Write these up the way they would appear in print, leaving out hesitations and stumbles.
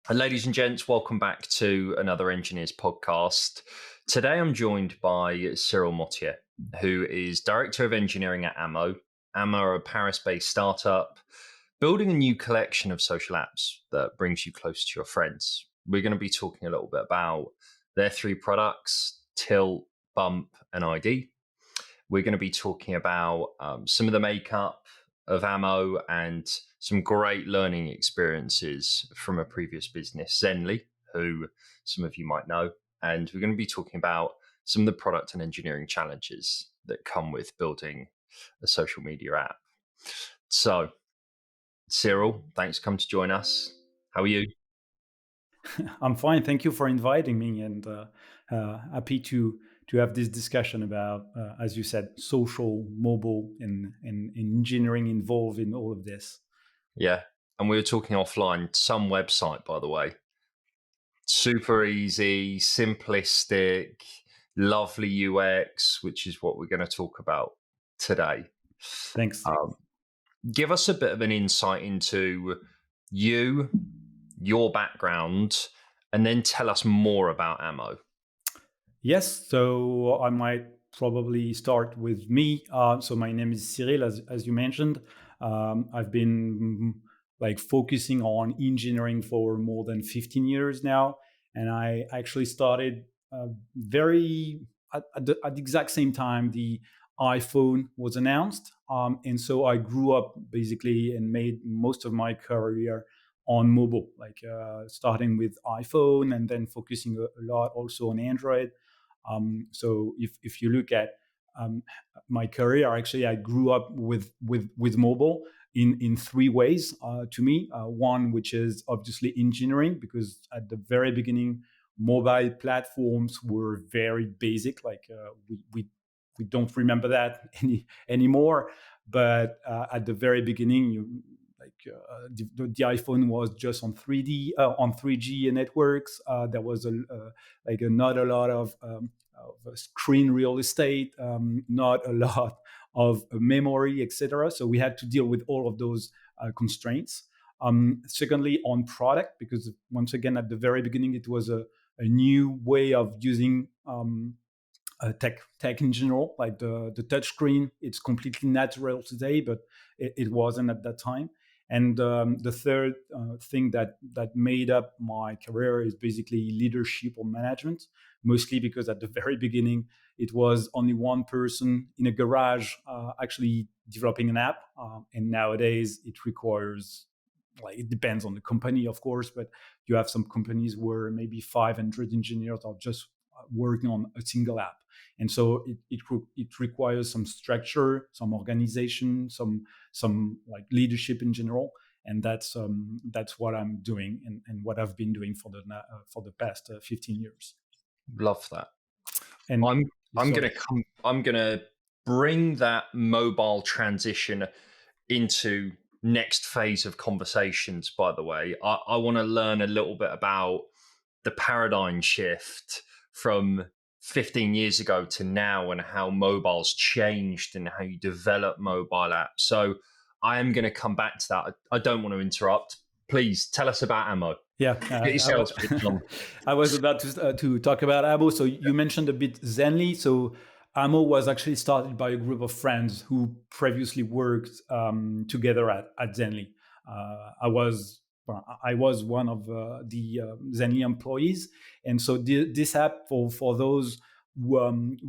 And ladies and gents, welcome back to another Engineers podcast. Today I'm joined by Cyril Intro, who is Director of Engineering at Ammo. Ammo are a Paris-based startup building a new collection of social apps that brings you close to your friends. We're going to be talking a little bit about their three products, Tilt, Bump, and ID. We're going to be talking about some of the makeup of Ammo and some great learning experiences from a previous business, Zenly, who some of you might know. And we're going to be talking about some of the product and engineering challenges that come with building a social media app. So, Cyril, thanks for coming to join us. How are you? I'm fine. Thank you for inviting me, and happy to have this discussion about, as you said, social, mobile, and engineering involved in all of this. Yeah. And we were talking offline, some website, by the way, super easy, simplistic, lovely UX, which is what we're going to talk about today. Thanks. Um, Give us a bit of an insight into you, your background, and then tell us more about Ammo. Yes. So I might probably start with me. So my name is Cyril, as you mentioned. I've been like focusing on engineering for more than 15 years now, and I actually started very at the exact same time the iPhone was announced, and so I grew up basically and made most of my career on mobile, like starting with iPhone and then focusing a lot also on Android. So if you look at um, my career, actually, I grew up with mobile in three ways. To me, one which is obviously engineering, because at the very beginning, mobile platforms were very basic. Like we don't remember that anymore. But at the very beginning, the iPhone was just on 3G networks. There was not a lot of screen real estate, not a lot of memory, etc. So we had to deal with all of those constraints. Secondly, on product, because once again, at the very beginning, it was a new way of using tech in general, like the touch screen. It's completely natural today, but it wasn't at that time. And the third thing that made up my career is basically leadership or management, mostly because at the very beginning it was only one person in a garage actually developing an app, and nowadays it requires, like, it depends on the company, of course, but you have some companies where maybe 500 engineers are just working on a single app. And so it requires some structure, some organization, some like leadership in general. And that's what I'm doing, and what I've been doing for the past 15 years. Love that. And I'm sorry. gonna come. I'm gonna bring that mobile transition into next phase of conversations. By the way, I want to learn a little bit about the paradigm shift from 15 years ago to now and how mobile's changed and how you develop mobile apps. So I am going to come back to that. I don't want to interrupt. Please tell us about Ammo. Yeah, Get your sales pitch on. I was about to talk about Amo. So you mentioned a bit Zenly. So Amo was actually started by a group of friends who previously worked together at Zenly. I was one of the Zenly employees, and so this app, for those who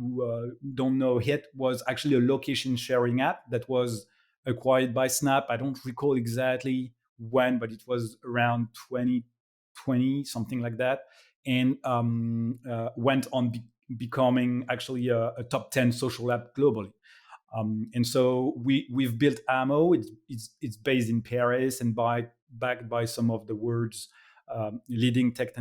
don't know it, was actually a location sharing app that was acquired by Snap. I don't recall exactly when, but it was around 2020, something like that, and went on becoming actually a top 10 social app globally. And so we've built Ammo. It's based in Paris and backed by some of the world's leading tech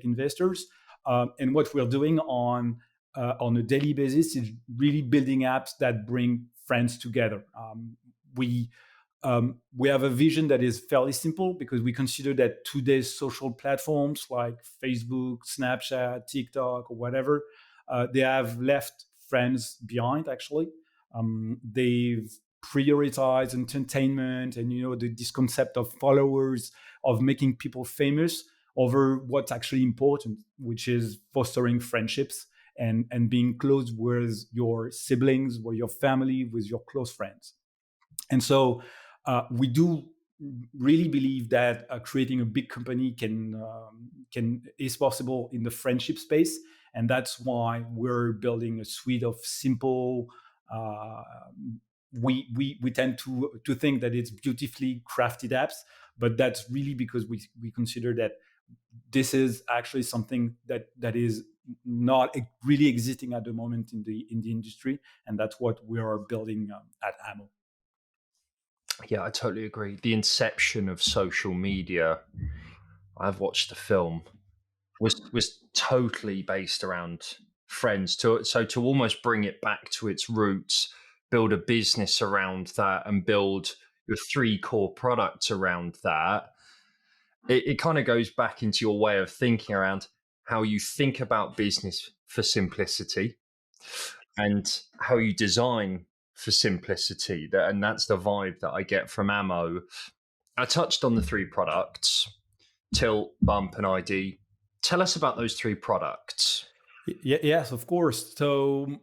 investors. And what we're doing on a daily basis is really building apps that bring friends together. We have a vision that is fairly simple, because we consider that today's social platforms like Facebook, Snapchat, TikTok, or whatever, they have left friends behind. Actually, they've prioritize entertainment and this concept of followers, of making people famous over what's actually important, which is fostering friendships and being close with your siblings, with your family, with your close friends. And so we do really believe that creating a big company is possible in the friendship space, and that's why we're building a suite of simple. We tend to think that it's beautifully crafted apps, but that's really because we consider that this is actually something that is not really existing at the moment in the industry, and that's what we are building at Ammo. Yeah, I totally agree. The inception of social media, I've watched the film, was totally based around friends. So to almost bring it back to its roots, build a business around that, and build your 3 core products around that, it kind of goes back into your way of thinking around how you think about business for simplicity and how you design for simplicity. And that's the vibe that I get from Ammo. I touched on the 3 products, Tilt, Bump, and ID. Tell us about those 3 products. Yes, of course. So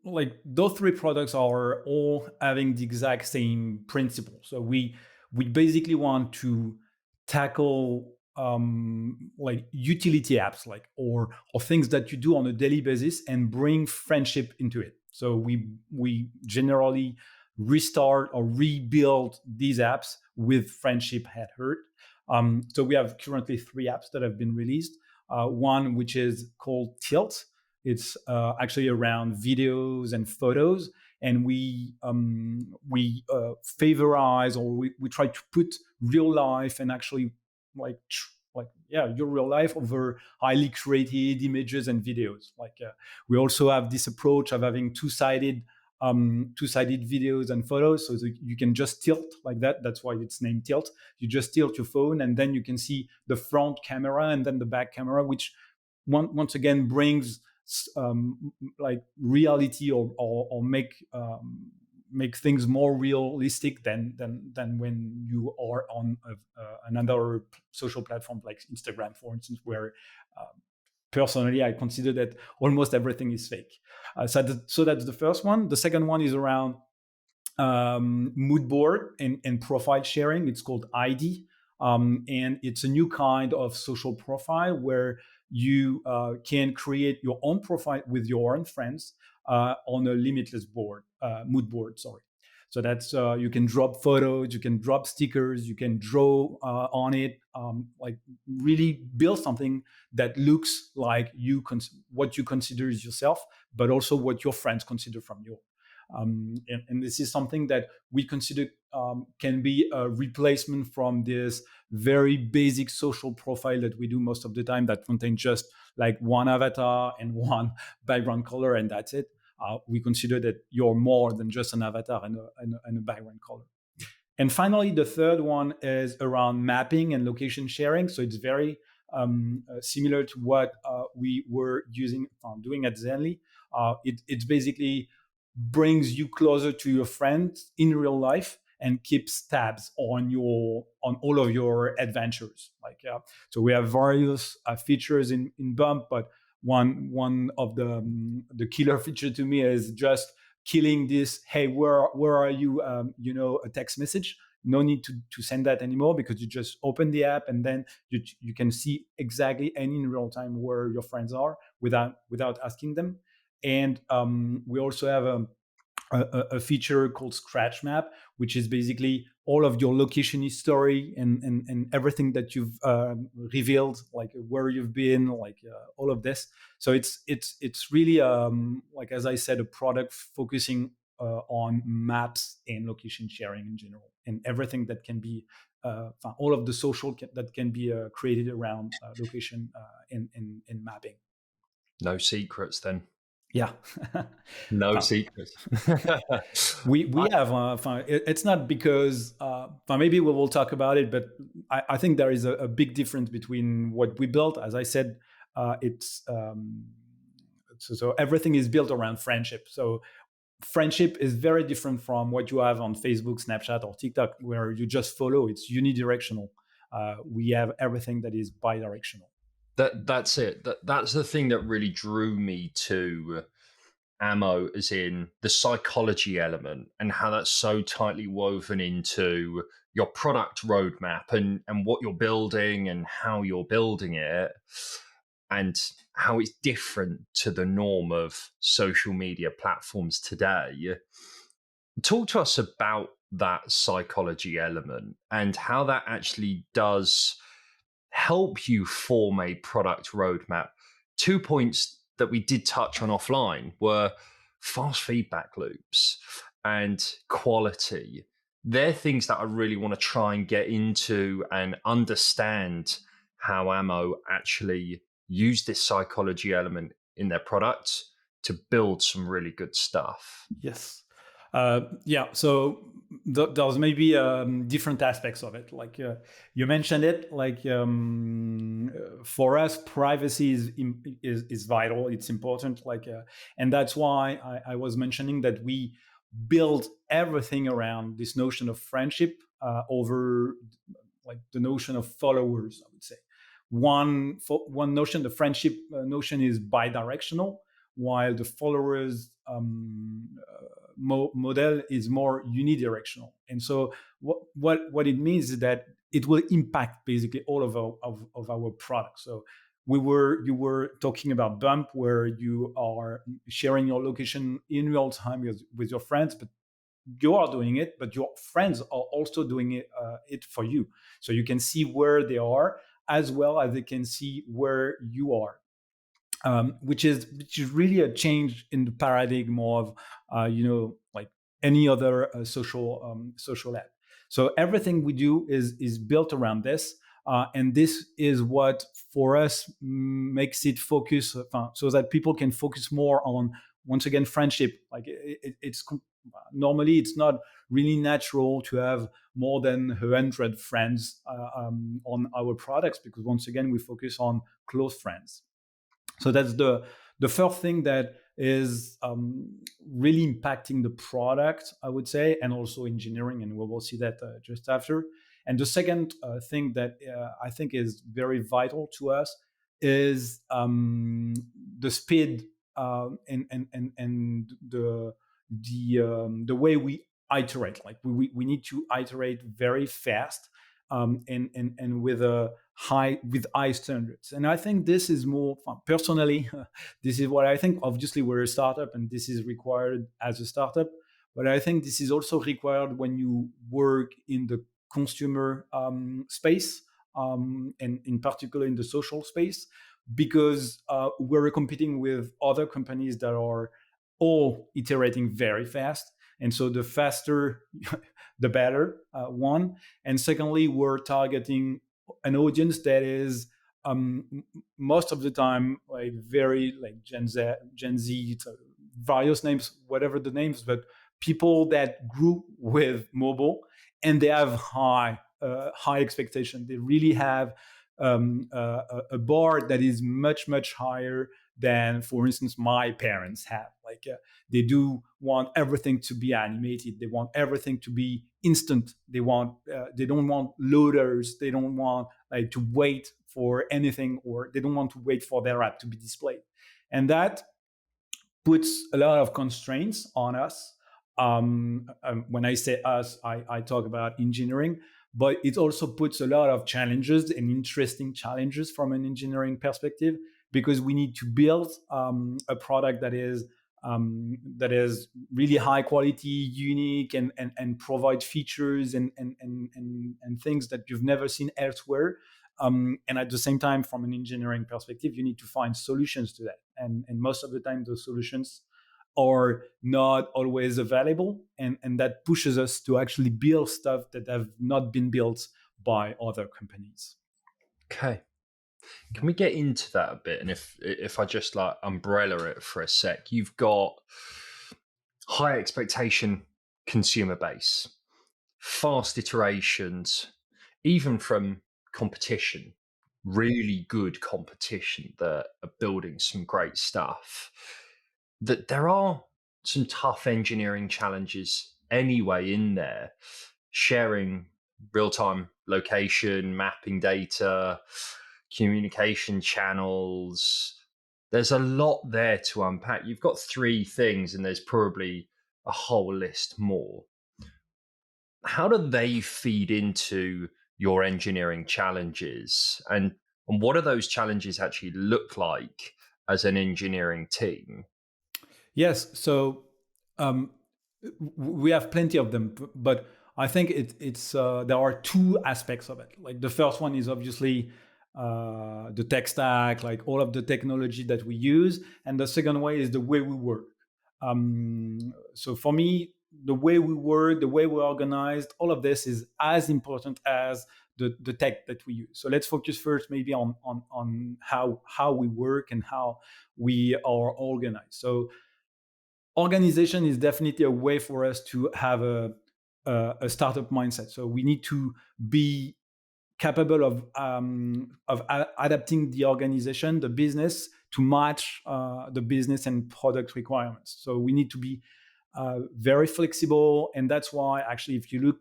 like those 3 products are all having the exact same principle. So we basically want to tackle like utility apps, like or things that you do on a daily basis, and bring friendship into it. So we generally restart or rebuild these apps with friendship at heart. So we have currently 3 apps that have been released. One which is called Tilt. It's actually around videos and photos, and we favorize, or we try to put real life and actually your real life over highly created images and videos. We also have this approach of having two-sided videos and photos, so that you can just tilt like that. That's why it's named Tilt. You just tilt your phone, and then you can see the front camera and then the back camera, which once again brings like reality, or make things more realistic than when you are on another social platform like Instagram, for instance, where personally I consider that almost everything is fake. So that's the first one. The second one is around mood board and profile sharing. It's called ID, and it's a new kind of social profile where you can create your own profile with your own friends on a limitless board, mood board. Sorry. So that's you can drop photos, you can drop stickers, you can draw on it, like really build something that looks like what you consider is yourself, but also what your friends consider from you. And this is something that we consider can be a replacement from this very basic social profile that we do most of the time, that contains just like one avatar and one background color, and that's it. We consider that you're more than just an avatar and a background color. And finally, the third one is around mapping and location sharing. So it's very similar to what we were doing at Zenly. It's basically brings you closer to your friends in real life and keeps tabs on all of your adventures. So we have various features in Bump, but one of the killer feature to me is just killing this, hey, where are you, a text message. No need to send that anymore, because you just open the app and then you can see exactly and in real time where your friends are without asking them. And we also have a feature called Scratch Map, which is basically all of your location history and everything that you've revealed, like where you've been, all of this. So it's really like, as I said, a product focusing on maps and location sharing in general, and everything that can be all of the social that can be created around location and mapping. No secrets then. Yeah. No secrets. We have it's not because maybe we will talk about it, but I think there is a big difference between what we built. As I said, it's so everything is built around friendship. So friendship is very different from what you have on Facebook, Snapchat, or TikTok, where you just follow. It's unidirectional. We have everything that is bidirectional. That's it. That's the thing that really drew me to ammo, as in the psychology element and how that's so tightly woven into your product roadmap and what you're building and how you're building it, and how it's different to the norm of social media platforms today. Talk to us about that psychology element and how that actually does help you form a product roadmap. 2 points that we did touch on offline were fast feedback loops and quality. They're things that I really want to try and get into and understand how Ammo actually use this psychology element in their products to build some really good stuff. Yes. Yeah. So there's maybe different aspects of it. Like you mentioned it. Like for us, privacy is vital. It's important. Like, and that's why I was mentioning that we build everything around this notion of friendship over like the notion of followers. I would say one notion, the friendship notion, is bidirectional, while the followers model is more unidirectional. And so what it means is that it will impact basically all of our products. So you were talking about Bump, where you are sharing your location in real time with your friends, but you are doing it, but your friends are also doing it for you. So you can see where they are as well as they can see where you are. Which is really a change in the paradigm of like any other social app. So everything we do is built around this, and this is what for us makes it focus, so that people can focus more on, once again, friendship. Like it's normally it's not really natural to have more than 100 friends on our products, because once again we focus on close friends. So that's the first thing that is really impacting the product, I would say, and also engineering, and we will see that just after. And the second thing that I think is very vital to us is the speed and the way we iterate. Like we need to iterate very fast, and with high standards. And I think this is more personally, this is what I think. Obviously, we're a startup, and this is required as a startup. But I think this is also required when you work in the consumer space, and in particular in the social space, because we're competing with other companies that are all iterating very fast. And so the faster, the better, one. And secondly, we're targeting an audience that is most of the time like very like Gen Z, various names, whatever the names, but people that grew with mobile, and they have high expectation. They really have a bar that is much higher than, for instance, my parents have. Like they do want everything to be animated. They want everything to be instant. They don't want loaders. They don't want like to wait for anything, or they don't want to wait for their app to be displayed. And that puts a lot of constraints on us. When I say us, I talk about engineering, but it also puts a lot of challenges and interesting challenges from an engineering perspective, because we need to build a product that is really high quality, unique, and provide features and things that you've never seen elsewhere. And at the same time, from an engineering perspective, you need to find solutions to that. And most of the time, those solutions are not always available. And that pushes us to actually build stuff that have not been built by other companies. Okay. Can we get into that a bit? And if I just like umbrella it for a sec, you've got high expectation consumer base, fast iterations, even from competition, really good competition that are building some great stuff. That there are some tough engineering challenges anyway in there, sharing real-time location, mapping data, communication channels. There's a lot there to unpack. You've got three things, and there's probably a whole list more. How do they feed into your engineering challenges? And what do those challenges actually look like as an engineering team? Yes, so we have plenty of them, but I think it's there are two aspects of it. Like the first one is obviously the tech stack, like all of the technology that we use, and the second way is the way we work. So for me, the way we work, the way we're organized, all of this is as important as the tech that we use. So let's focus first maybe on how we work and how we are organized. So organization is definitely a way for us to have a startup mindset. So we need to be capable of adapting the organization, the business, to match the business and product requirements. So we need to be very flexible, and that's why actually, if you look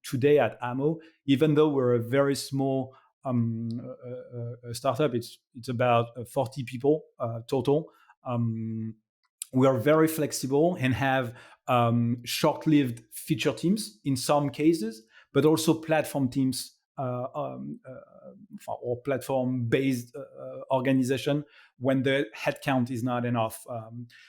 today at Ammo, even though we're a very small startup, it's about 40 people total. We are very flexible and have short-lived feature teams in some cases, but also platform teams or platform-based organization when the headcount is not enough.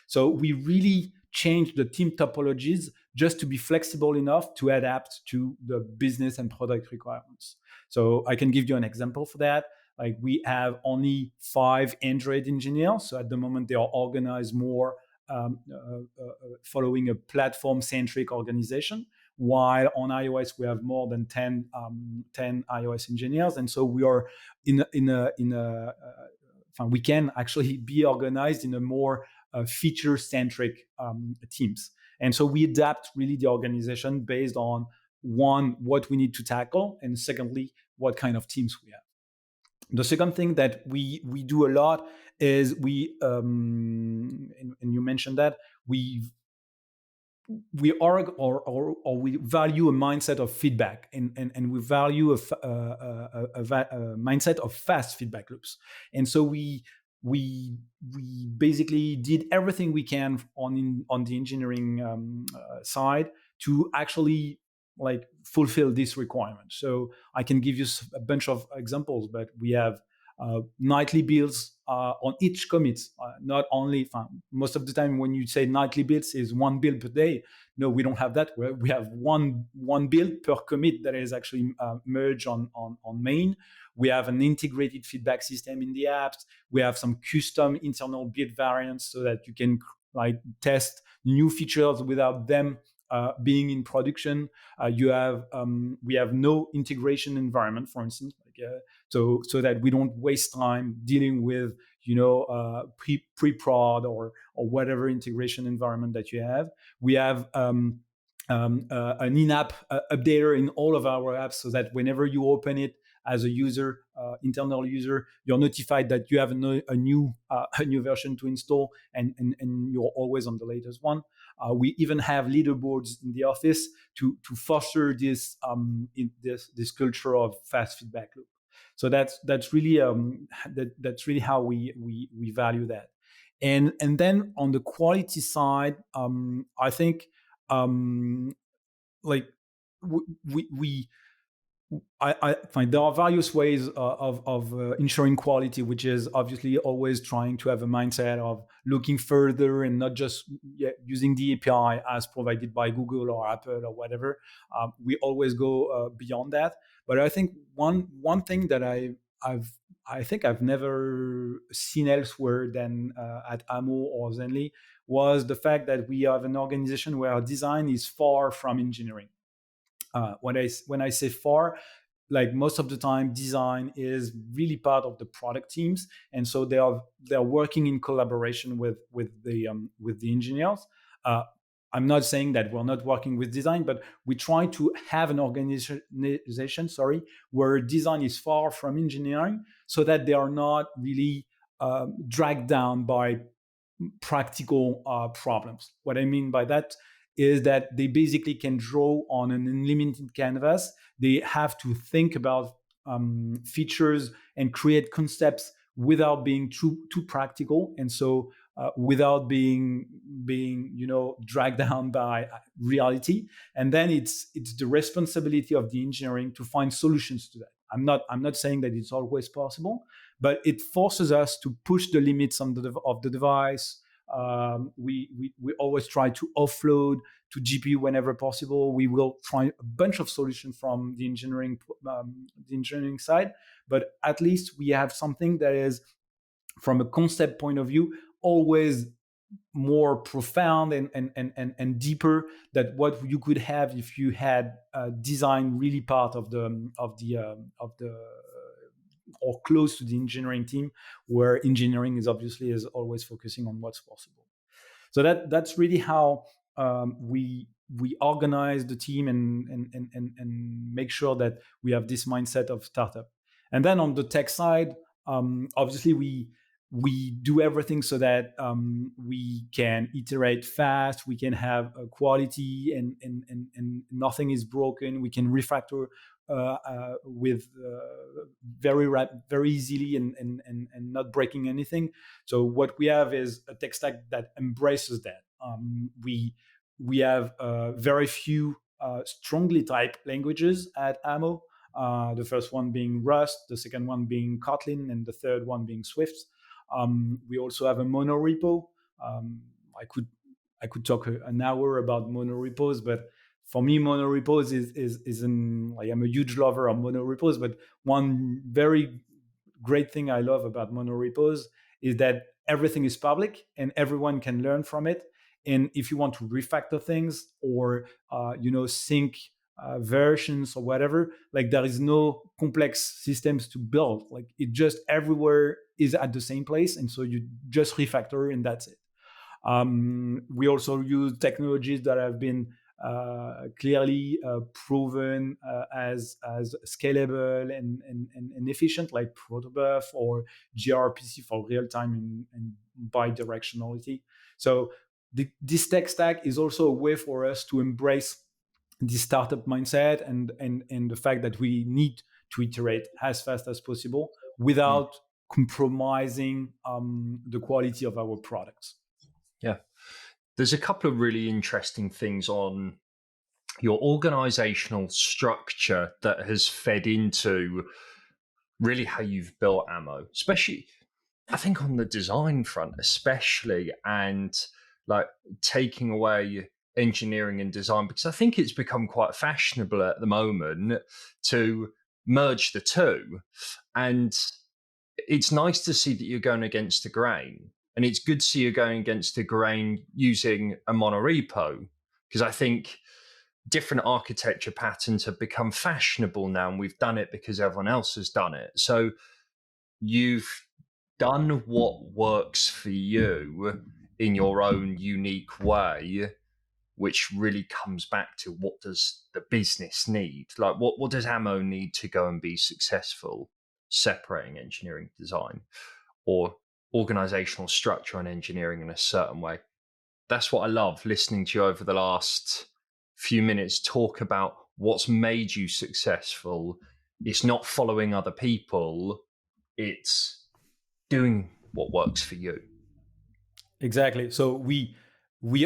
So we really change the team topologies just to be flexible enough to adapt to the business and product requirements. So I can give you an example for that. Like we have only 5 Android engineers. So at the moment, they are organized more following a platform-centric organization, while on iOS we have more than 10 iOS engineers, and so we are we can actually be organized in a more feature-centric teams, and so we adapt really the organization based on one, what we need to tackle, and secondly, what kind of teams we have. The second thing that we do a lot is and you mentioned that we value a mindset of feedback, and we value a mindset of fast feedback loops. And so we basically did everything we can on the engineering side to actually like fulfill this requirement. So I can give you a bunch of examples, but we have nightly builds on each commit. Not only most of the time when you say nightly builds is one build per day. No, we don't have that. We have one build per commit that is actually merged on main. We have an integrated feedback system in the apps. We have some custom internal build variants so that you can like test new features without them being in production. We have no integration environment, for instance, so that we don't waste time dealing with pre-prod or whatever integration environment that you have. We have an in-app updater in all of our apps, so that whenever you open it as a user, internal user, you're notified that you have a new version to install, and you're always on the latest one. We even have leaderboards in the office to foster this culture of fast feedback loop. So that's really how we value that. And then on the quality side, I think like I find there are various ways of ensuring quality, which is obviously always trying to have a mindset of looking further and not just using the API as provided by Google or Apple or whatever. We always go beyond that. But I think one thing that I think I've never seen elsewhere than at Ammo or Zenly was the fact that we have an organization where our design is far from engineering. When I say far, like most of the time, design is really part of the product teams, and so they are working in collaboration with the engineers. I'm not saying that we're not working with design, but we try to have an organization, where design is far from engineering, so that they are not really dragged down by practical problems. What I mean by that is that they basically can draw on an unlimited canvas. They have to think about features and create concepts without being too practical, and so without being dragged down by reality. And then it's the responsibility of the engineering to find solutions to that. I'm not saying that it's always possible, but it forces us to push the limits of the device. We always try to offload to GPU whenever possible. We will try a bunch of solutions from the engineering side, but at least we have something that is, from a concept point of view, always more profound and deeper than what you could have if you had design really part of the or close to the engineering team, where engineering is always focusing on what's possible. So that's really how we organize the team and make sure that we have this mindset of startup. And then on the tech side, obviously we do everything so that we can iterate fast, we can have quality, and nothing is broken. We can refactor with very easily and not breaking anything. So what we have is a tech stack that embraces that. We have very few strongly typed languages at Ammo. The first one being Rust, the second one being Kotlin, and the third one being Swift. We also have a monorepo. I could talk an hour about monorepos, but for me, monorepos I'm a huge lover of monorepos. But one very great thing I love about monorepos is that everything is public and everyone can learn from it. And if you want to refactor things or sync versions or whatever, like, there is no complex systems to build. Like, it just everywhere is at the same place, and so you just refactor and that's it. We also use technologies that have been clearly proven as scalable and efficient, like protobuf or gRPC for real time and bidirectionality. So this tech stack is also a way for us to embrace the startup mindset and the fact that we need to iterate as fast as possible without compromising the quality of our products. Yeah. There's a couple of really interesting things on your organizational structure that has fed into really how you've built Ammo, especially, I think, on the design front, especially, and like taking away engineering and design, because I think it's become quite fashionable at the moment to merge the two. And it's nice to see that you're going against the grain. And it's good to see you're going against the grain using a monorepo, because I think different architecture patterns have become fashionable now, and we've done it because everyone else has done it. So you've done what works for you in your own unique way, which really comes back to, what does the business need? Like, what does Ammo need to go and be successful, separating engineering design or organizational structure and engineering in a certain way? That's what I love listening to you over the last few minutes talk about what's made you successful. It's not following other people, it's doing what works for you. Exactly. So we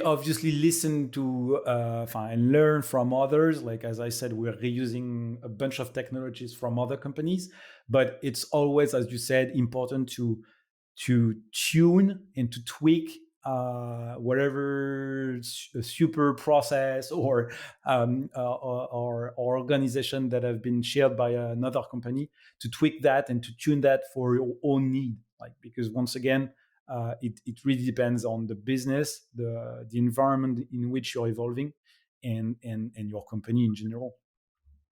obviously listen to and learn from others. Like, as I said, we're reusing a bunch of technologies from other companies, but it's always, as you said, important to tune and to tweak whatever super process or organization that have been shared by another company, to tweak that and to tune that for your own need. Like, because once again, it really depends on the business, the environment in which you're evolving, and your company in general.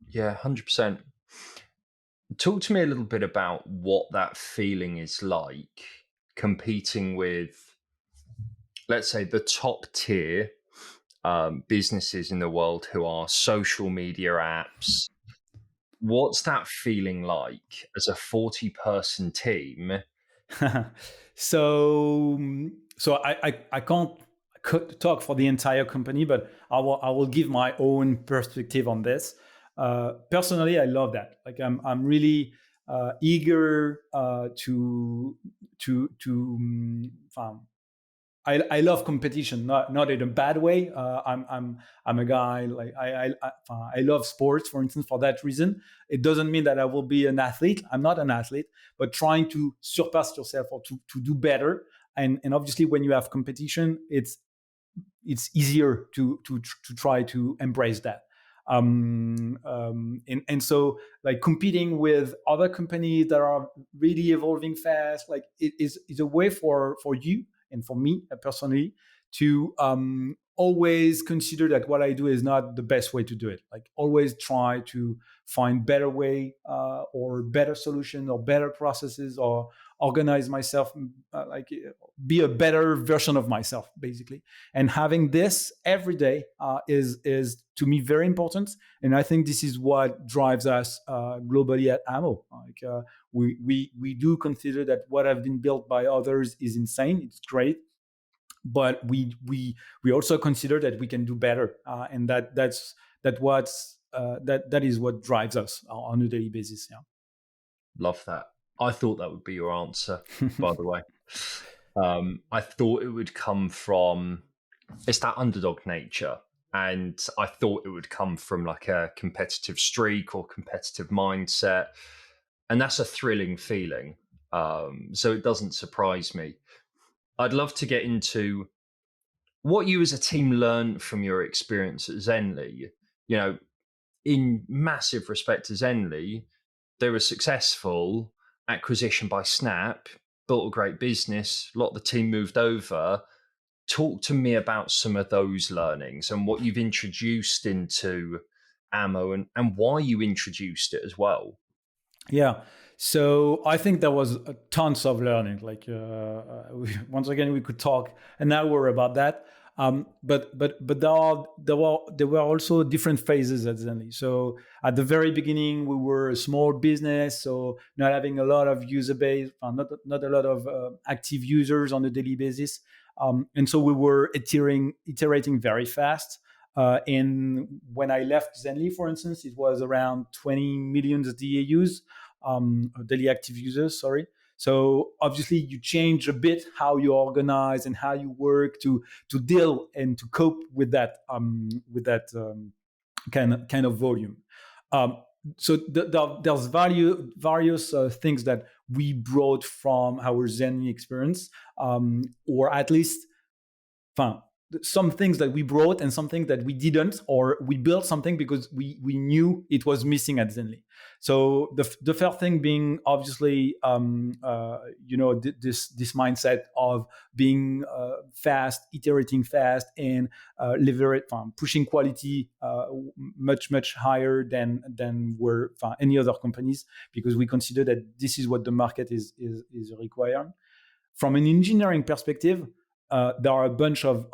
Yeah, 100%. Talk to me a little bit about what that feeling is like competing with, let's say, the top tier businesses in the world who are social media apps. What's that feeling like as a 40-person team? So So I can't talk for the entire company, but I will give my own perspective on this. Personally, I love that. Like I'm really eager to I love competition, not in a bad way. I'm a guy like I love sports, for instance. For that reason, it doesn't mean that I will be an athlete. I'm not an athlete, but trying to surpass yourself or to do better. And obviously, when you have competition, it's easier to try to embrace that. And so like competing with other companies that are really evolving fast, like it is a way for you and for me personally to always consider that what I do is not the best way to do it. Like always try to find better way or better solution or better processes or organize myself, like be a better version of myself, basically. And having this every day is to me very important. And I think this is what drives us globally at Ammo. Like we do consider that what have been built by others is insane. It's great, but we also consider that we can do better, and that is what drives us on a daily basis. Yeah. Love that. I thought that would be your answer, by the way. I thought it would come from, it's that underdog nature. And I thought it would come from like a competitive streak or competitive mindset. And that's a thrilling feeling. So it doesn't surprise me. I'd love to get into what you as a team learned from your experience at Zenly. You know, in massive respect to Zenly, they were successful, acquisition by Snap, built a great business, a lot of the team moved over. Talk to me about some of those learnings and what you've introduced into Ammo and why you introduced it as well. Yeah. So I think there was tons of learning. Like once again, we could talk an hour about that. But there were also different phases at Zenly. So at the very beginning, we were a small business, so not having a lot of user base, not a lot of active users on a daily basis, and so we were iterating very fast. And when I left Zenly, for instance, it was around 20 million DAUs, daily active users. Sorry. So obviously, you change a bit how you organize and how you work to deal and to cope with that kind of volume. So there's various things that we brought from our Zenly experience, or at least, some things that we brought and something that we didn't, or we built something because we knew it was missing at Zenly. So the first thing being obviously this mindset of being fast, iterating fast, and pushing quality much higher than were any other companies, because we consider that this is what the market is requiring. From an engineering perspective, there are a bunch of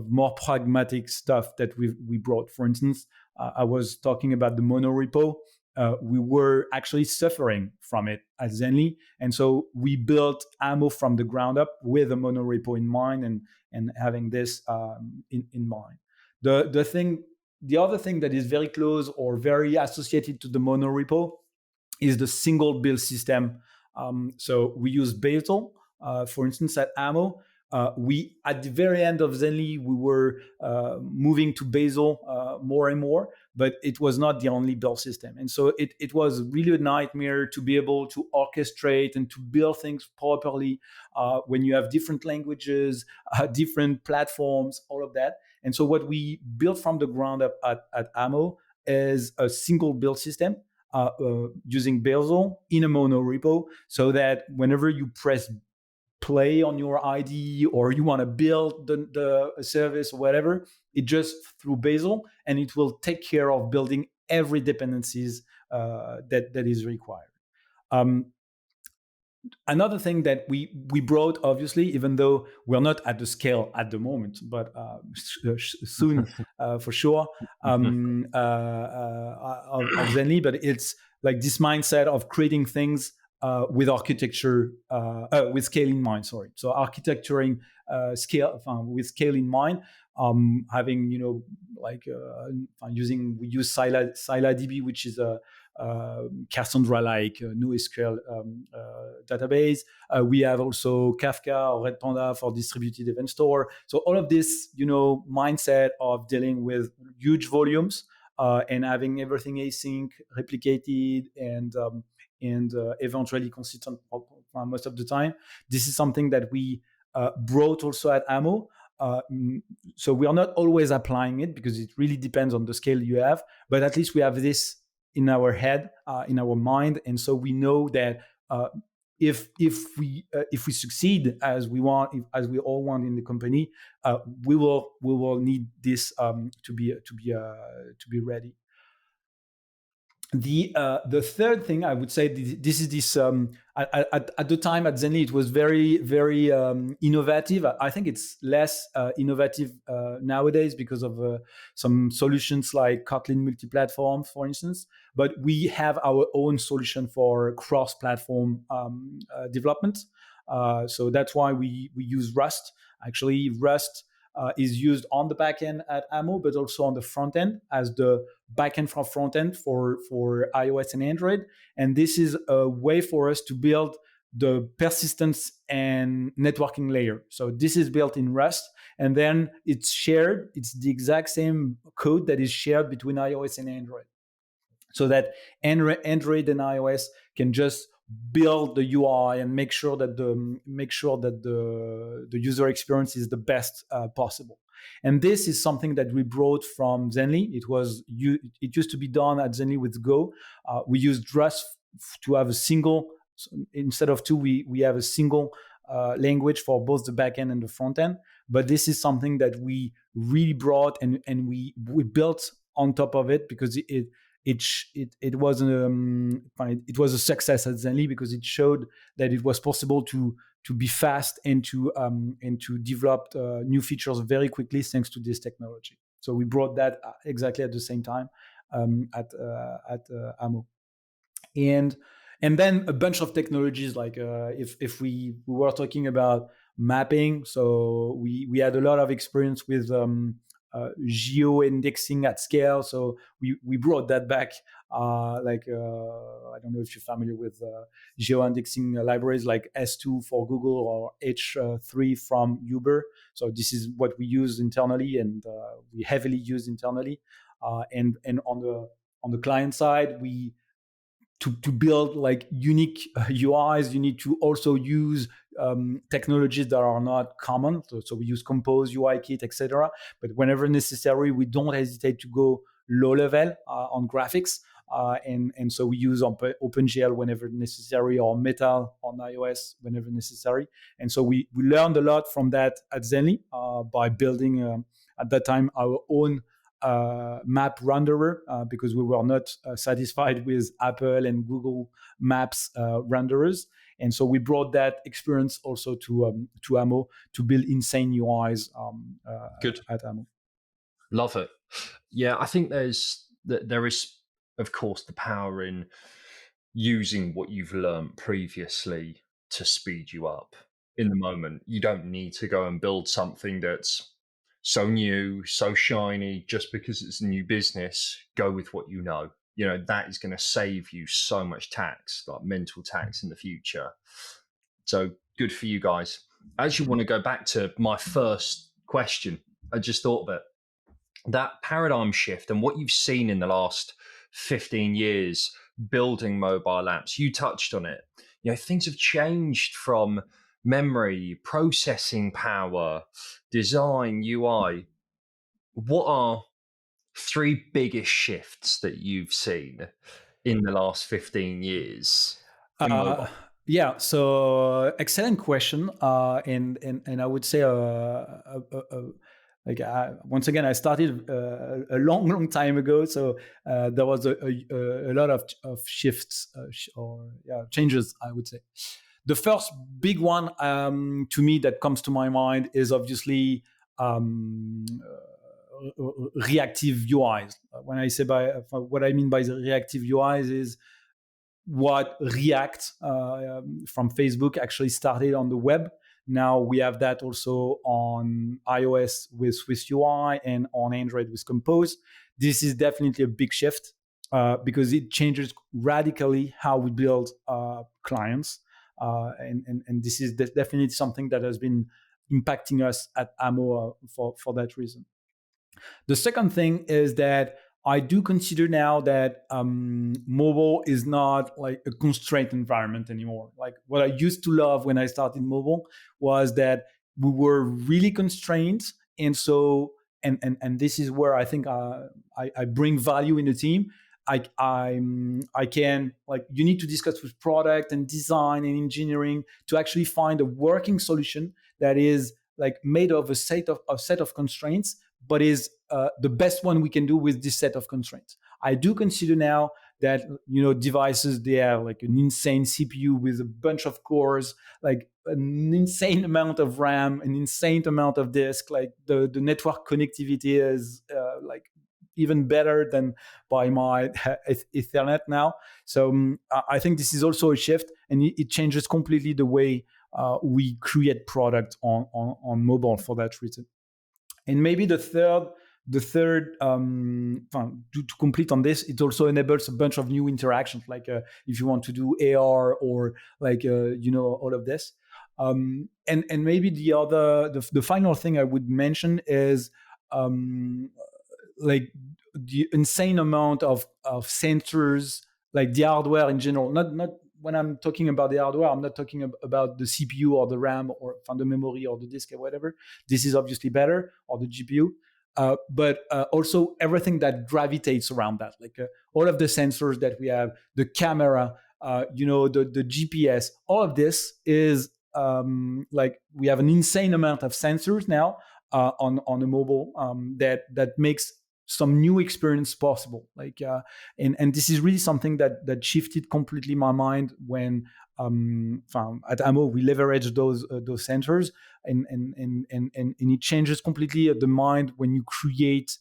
more pragmatic stuff that we brought. For instance, I was talking about the monorepo. We were actually suffering from it at Zenly, and so we built Ammo from the ground up with a monorepo in mind and having this in mind. The other thing that is very close or very associated to the monorepo is the single build system. So we use Bazel, for instance, at Ammo. We at the very end of Zenly, we were moving to Bazel more and more, but it was not the only build system. And so it was really a nightmare to be able to orchestrate and to build things properly when you have different languages, different platforms, all of that. And so what we built from the ground up at Ammo is a single build system using Bazel in a monorepo, so that whenever you press play on your IDE or you want to build the service or whatever, it just through Bazel, and it will take care of building every dependencies that is required. Another thing that we brought, obviously, even though we're not at the scale at the moment, but soon for sure, of Zenly, but it's like this mindset of creating things with architecture, with scale in mind. Sorry, so architecturing with scale in mind. Having we use ScyllaDB, which is a Cassandra-like NoSQL database. We have also Kafka or Redpanda for distributed event store. So all of this, mindset of dealing with huge volumes and having everything async, replicated, and eventually consistent most of the time. This is something that we brought also at Ammo. So we are not always applying it because it really depends on the scale you have, but at least we have this in our head, in our mind, and so we know that if we succeed as we want, as we all want in the company, we will need this to be ready. The third thing I would say, this is this at the time at Zenly, it was very, very innovative. I think it's less innovative nowadays because of some solutions like Kotlin multi-platform, for instance. But we have our own solution for cross-platform development. So that's why we use Rust. Actually, Rust is used on the backend at Ammo, but also on the front end as the backend from front end for iOS and Android. And this is a way for us to build the persistence and networking layer. So this is built in Rust, and then it's shared. It's the exact same code that is shared between iOS and Android, so that Android and iOS can just build the UI and make sure that the user experience is the best possible. And this is something that we brought from Zenly. It used to be done at Zenly with Go. We used Rust to have a single, instead of two, we have a single language for both the backend and the front end. But this is something that we really brought and we built on top of it, because it was a success at Zenly, because it showed that it was possible to be fast and to develop new features very quickly thanks to this technology. So we brought that exactly at the same time at Ammo, and then a bunch of technologies like if we were talking about mapping, so we had a lot of experience with geo-indexing at scale. So we brought that back. I don't know if you're familiar with geo-indexing libraries like S2 for Google or H3 from Uber. So this is what we use internally, and we heavily use internally. And on the client side, to build like unique UIs, you need to also use technologies that are not common. So we use Compose, UIKit, etc. But whenever necessary, we don't hesitate to go low level on graphics. And so we use OpenGL whenever necessary, or Metal on iOS whenever necessary. And so we learned a lot from that at Zenly by building at that time our own map renderer, because we were not satisfied with Apple and Google Maps renderers. And so we brought that experience also to Ammo to build insane UIs Good. at Ammo. Love it. Yeah, I think there is, of course, the power in using what you've learned previously to speed you up in the moment. You don't need to go and build something that's so new, so shiny, just because it's a new business. Go with what you know. That is going to save you so much tax, like mental tax in the future. So good for you guys. As you want to go back to my first question, I just thought of it. That paradigm shift and what you've seen in the last 15 years building mobile apps, you touched on it. Things have changed from memory, processing power, design, UI. What are 3 biggest shifts that you've seen in the last 15 years in mobile? Yeah, so excellent question. And I would say once again, I started a long time ago, so there was a lot of shifts changes, I would say. The first big one to me that comes to my mind is obviously reactive UIs. When I say what I mean by the reactive UIs is what React from Facebook actually started on the web. Now we have that also on iOS with Swiss UI and on Android with Compose. This is definitely a big shift because it changes radically how we build clients. And this is definitely something that has been impacting us at Ammo for that reason. The second thing is that I do consider now that mobile is not like a constraint environment anymore. Like what I used to love when I started mobile was that we were really constrained, and so and this is where I think I bring value in the team. I can, like, you need to discuss with product and design and engineering to actually find a working solution that is like made of a set of constraints, but is the best one we can do with this set of constraints. I do consider now that devices, they have like an insane CPU with a bunch of cores, like an insane amount of RAM, an insane amount of disk. Like the network connectivity is like even better than by my Ethernet now. So I think this is also a shift, and it changes completely the way we create product on mobile for that reason. And maybe the third to complete on this, it also enables a bunch of new interactions, like if you want to do AR or like all of this. And maybe the final thing I would mention is like the insane amount of sensors, like the hardware in general. Not when I'm talking about the hardware, I'm not talking about the CPU or the RAM or the memory or the disk or whatever. This is obviously better, or the GPU. But also everything that gravitates around that, like all of the sensors that we have, the camera, the GPS, all of this is like we have an insane amount of sensors now on a mobile that makes some new experience possible. Like and this is really something that shifted completely my mind when at Ammo we leverage those sensors, and it changes completely the mind when you create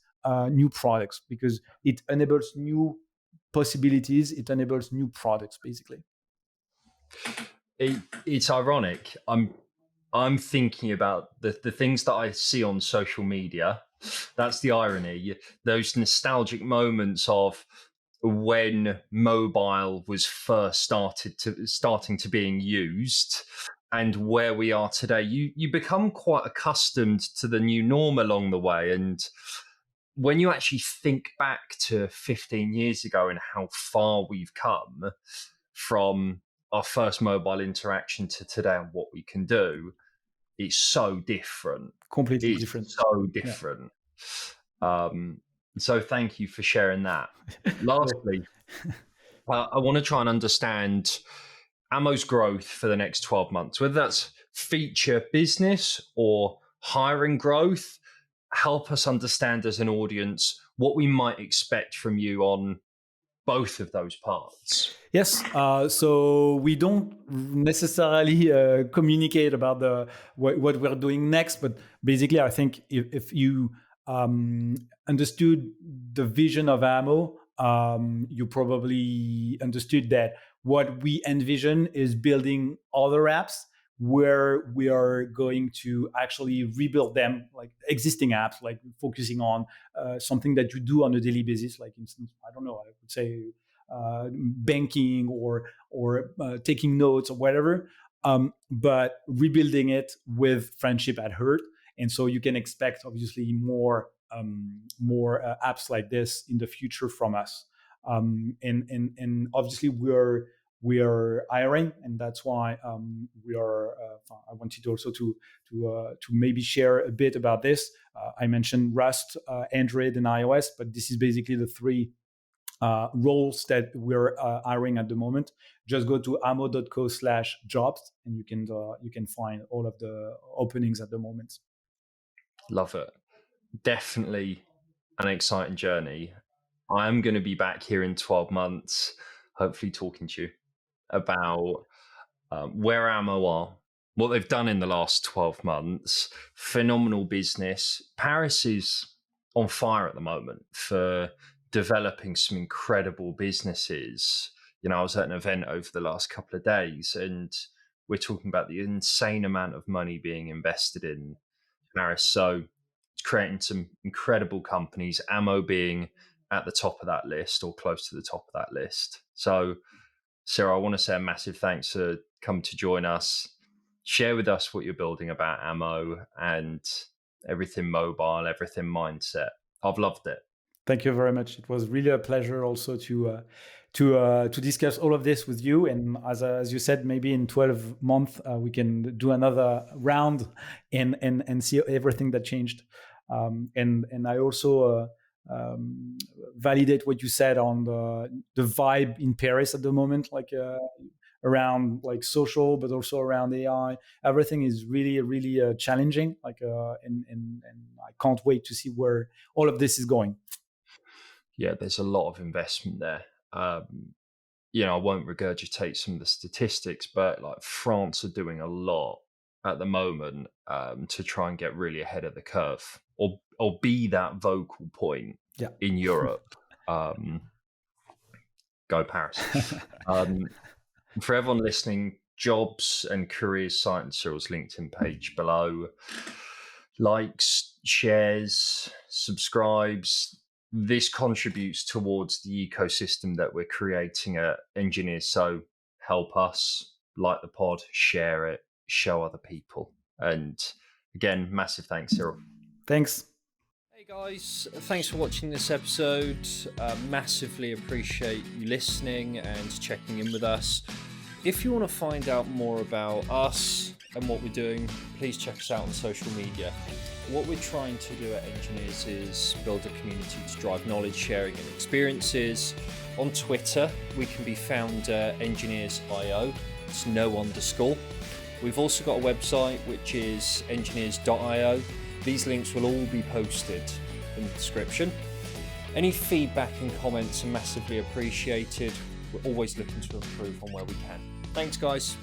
new products, because it enables new possibilities, it enables new products basically. It's ironic. I'm thinking about the things that I see on social media. That's the irony. Those nostalgic moments of when mobile was first starting to being used, and where we are today. You become quite accustomed to the new norm along the way, and when you actually think back to 15 years ago and how far we've come from our first mobile interaction to today and what we can do, it's so different. Completely It's different. so different. Yeah. So thank you for sharing that. Lastly, I want to try and understand Ammo's growth for the next 12 months, whether that's feature business or hiring growth. Help us understand as an audience what we might expect from you on both of those parts. Yes, so we don't necessarily communicate about what we're doing next, but basically, I think if you understood the vision of Ammo, you probably understood that what we envision is building other apps where we are going to actually rebuild them, like existing apps, like focusing on something that you do on a daily basis, like instance, I don't know, I would say banking or taking notes or whatever, but rebuilding it with friendship at heart. And so you can expect obviously more apps like this in the future from us. And obviously we are hiring, and that's why we are. I wanted also to maybe share a bit about this. I mentioned Rust, Android, and iOS, but this is basically the three roles that we're hiring at the moment. Just go to ammo.co/jobs, and you can find all of the openings at the moment. Love it. Definitely an exciting journey. I'm going to be back here in 12 months, hopefully talking to you about where Ammo are, what they've done in the last 12 months. Phenomenal business. Paris is on fire at the moment for developing some incredible businesses. I was at an event over the last couple of days, and we're talking about the insane amount of money being invested in Paris. So it's creating some incredible companies, Ammo being at the top of that list or close to the top of that list. So, Cyril, I want to say a massive thanks for coming to join us. Share with us what you're building about Ammo and everything mobile, everything mindset. I've loved it. Thank you very much. It was really a pleasure also to discuss all of this with you. And as you said, maybe in 12 months we can do another round and see everything that changed. And I also validate what you said on the vibe in Paris at the moment, like around like social, but also around AI. Everything is really challenging. And I can't wait to see where all of this is going. Yeah, there's a lot of investment there. I won't regurgitate some of the statistics, but like France are doing a lot at the moment to try and get really ahead of the curve or be that vocal point in Europe. Go Paris. For everyone listening, jobs and careers site and Cyril's LinkedIn page below. Likes, shares, subscribes. This contributes towards the ecosystem that we're creating at Engineers. So help us, like the pod, share it, show other people. And again, massive thanks, Cyril. Thanks. Hey guys, thanks for watching this episode. Massively appreciate you listening and checking in with us. If you want to find out more about us and what we're doing, please check us out on social media. What we're trying to do at Engineers is build a community to drive knowledge sharing and experiences. On Twitter, we can be found Engineers.io. It's no underscore. We've also got a website, which is engineers.io. These links will all be posted in the description. Any feedback and comments are massively appreciated. We're always looking to improve on where we can. Thanks, guys.